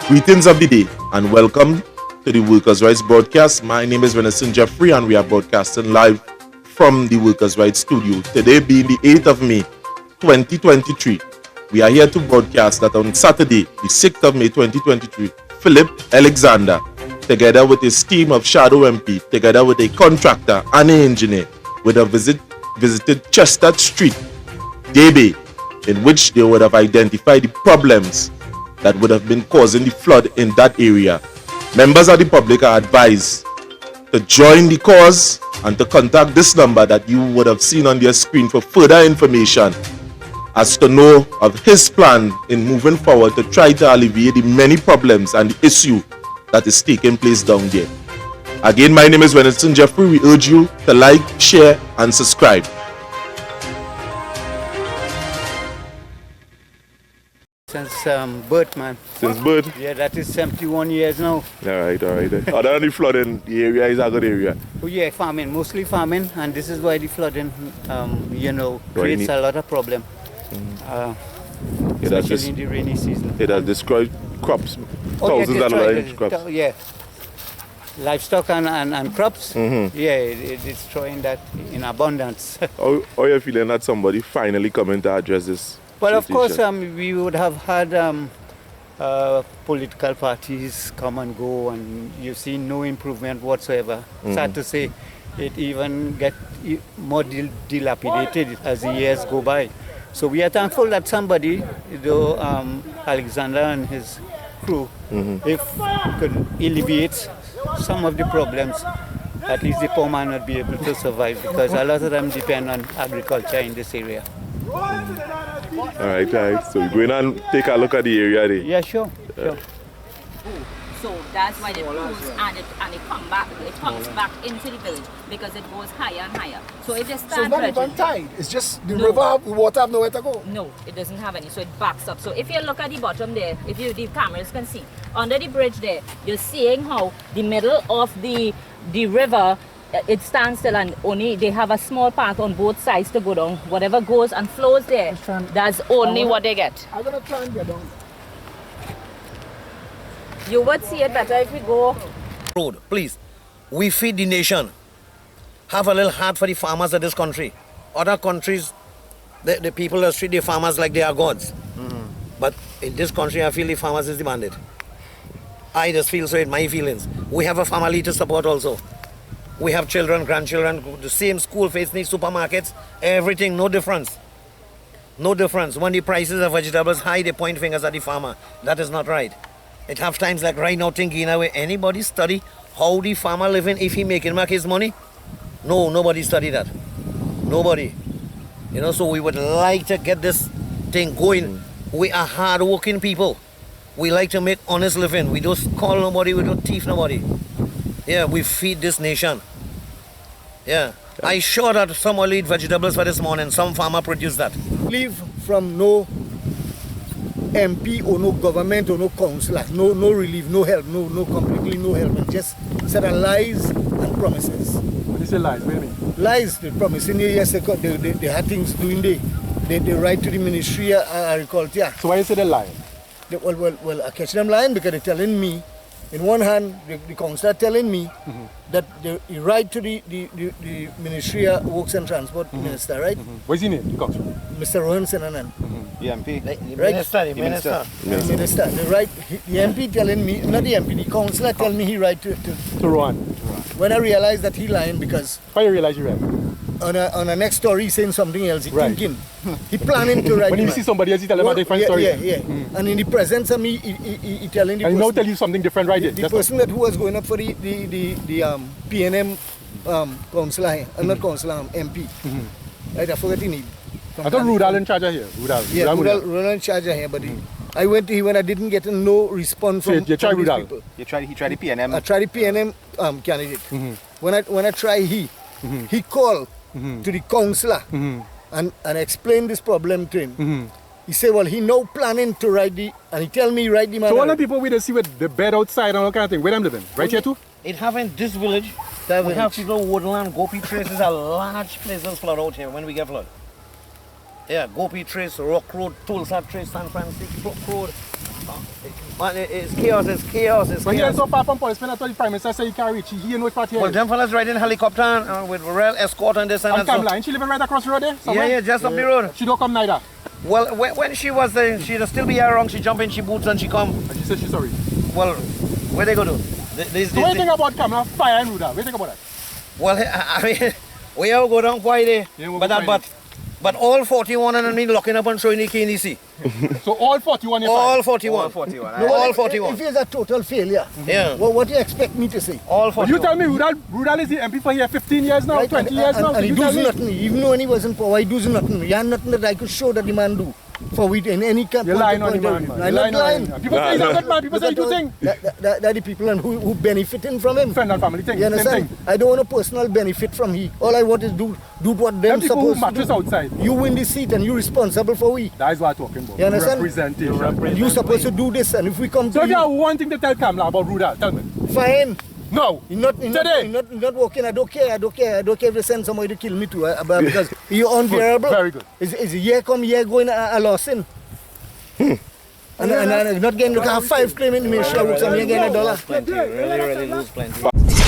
Greetings of the day and welcome to the Workers' Rights broadcast. My name is Renaissance Jeffrey and we are broadcasting live from the Workers' Rights studio. Today being the 8th of May 2023, we are here to broadcast that on Saturday, the 6th of May 2023, Philip Alexander, together with his team of Shadow MP, together with a contractor and an engineer, would have visited Chestnut Street, Debe, in which they would have identified the problems that would have been causing the flood in that area. Members of the public are advised to join the cause and to contact this number that you would have seen on your screen for further information as to know of his plan in moving forward to try to alleviate the many problems and the issue that is taking place down there. Again, my name is Renaissance Jeffrey. We urge you to like, share, and subscribe. Since birth, man. Since birth? Yeah, that is 71 years now. Alright. Other than the flooding, the area is a good area. Oh yeah, farming, mostly farming, and this is why the flooding, creates a lot of problem. Especially in the rainy season. It has destroyed crops, thousands and thousands of crops. Yeah, livestock and crops. Yeah, it's destroying that in abundance. How are you feeling that somebody finally coming to address this? Well, of course, we would have had political parties come and go, and you've seen no improvement whatsoever. Sad to say, it even get more dilapidated as the years go by. So we are thankful that somebody, Alexander and his crew, if could alleviate some of the problems, at least the poor man would be able to survive, because a lot of them depend on agriculture in this area. Alright. So we're going and take a look at the area there. Yeah, sure. So that's why it moves and it comes back into the village because it goes higher and higher. So if they start So it's not even tide, it's just the river, the water have nowhere to go. No, it doesn't have any, so it backs up. So if you look at the bottom there, the cameras can see, under the bridge there, you're seeing how the middle of the river, it stands still, and only they have a small path on both sides to go down. Whatever goes and flows there, that's only what they get. I'm going to try and get down. You would see it better if we go. Road, please. We feed the nation. Have a little heart for the farmers of this country. Other countries, the people that treat the farmers like they are gods. But in this country, I feel the farmers is the bandit. I just feel so in my feelings. We have a family to support also. We have children, grandchildren, the same school fees, need supermarkets, everything, no difference. No difference. When the prices of vegetables high, they point fingers at the farmer. That is not right. It have times like right now thinking, anybody study how the farmer living if he making back his money? No, nobody study that. Nobody. So we would like to get this thing going. We are hard-working people. We like to make honest living. We don't call nobody, we don't thief nobody. Yeah, we feed this nation. Yeah. I sure that someone eat vegetables for this morning. Some farmer produce that. Leave from no MP or no government or no councillor, no relief, no help, completely no help, and just set of lies and promises. When you say lies, what do you mean? Lies, they promising you, yes, they had things doing, they write to the Ministry of Agriculture. So why you say they're lying? Well, I catch them lying because they're telling me, in one hand, the councillor telling me that they write to the Ministry of Works and Transport Minister, right? What's his name, the councillor? Mr. Rohan Senanan. The MP. The minister. They write, the MP telling me, not the MP, the councillor telling me he write to Rohan. When I realized that he lying because... Why you realize you right? On a next story, he's saying something else. He thinking. He planning to write. When you see somebody else, he tell him a different story. Yeah. And in the presence of me, he telling the and person... he now tell you something different, right? The person who was going up for the PNM councillor, not councillor, MP. Right, I forget his name. I thought Rudal in charge of here. Rudal in charge of here, but I went to him when I didn't get no response from you tried Rudal? people. He tried the PNM. I tried the PNM candidate. When I try he called to the councillor and explained this problem to him. He said, well, he now planning to write and he tell me write the man. So all the people we see with the bed outside and all kind of thing, where them living? Right here too? It happened this village. We have people woodland, Gopi traces are large places flood out here when we get flood. Yeah, Gopi Trace, Rock Road, Tulsa Trace, San Francisco Road. Man, it's chaos, it's chaos, it's But he is chaos. so far from police, when I told the Prime Minister say he can't reach, he know it's part here. Well, them fellas riding helicopter with real escort and this and And that. Kamala, ain't she living right across the road there? Yeah, Somewhere? yeah, just up the road. She don't come neither. Well, when she was there, she'd still be here wrong. She jump in, she boots and she come. And she said she's sorry. Well, where they go do? This, So what do you think about Kamala, fire and Ruda? What do you think about that? well, I mean, we all go down quite there. Yeah, we'll but, go that, but all 41 and me locking up and showing the key in the sea. So all 41 is All fine. 41. All 41. No, All if- 41. If it's a total failure, Yeah. what do you expect me to say? All But you 41. tell me Ruda is the MP for here 15 years now, Right, 20 years now. and So he you tell does me. nothing. Even when he was in power, he does nothing. He had nothing that I could show that the man do for we in any You're lying on the man, I'm man. not You're lying on lying. him. People say he's a good man. People say he do things. That the people and who benefiting from him. Friend and family thing. You Same understand? thing. I don't want a personal benefit from he. All I want is do what them Them people who supposed to mattress do. outside. You win the seat and you responsible for we. That is what I'm talking about. You understand? Representation. You supposed to do this, and if we come So to if you have you, one thing to tell Kamala about Ruda, tell me. fine. No. You're not working. I don't care if they send somebody to kill me too. Because you're unbearable. Very good. Is a year come, year going a losing. And I'm not getting to have 5 claim in the ministry, and you're getting $1. Plenty, really lose plenty.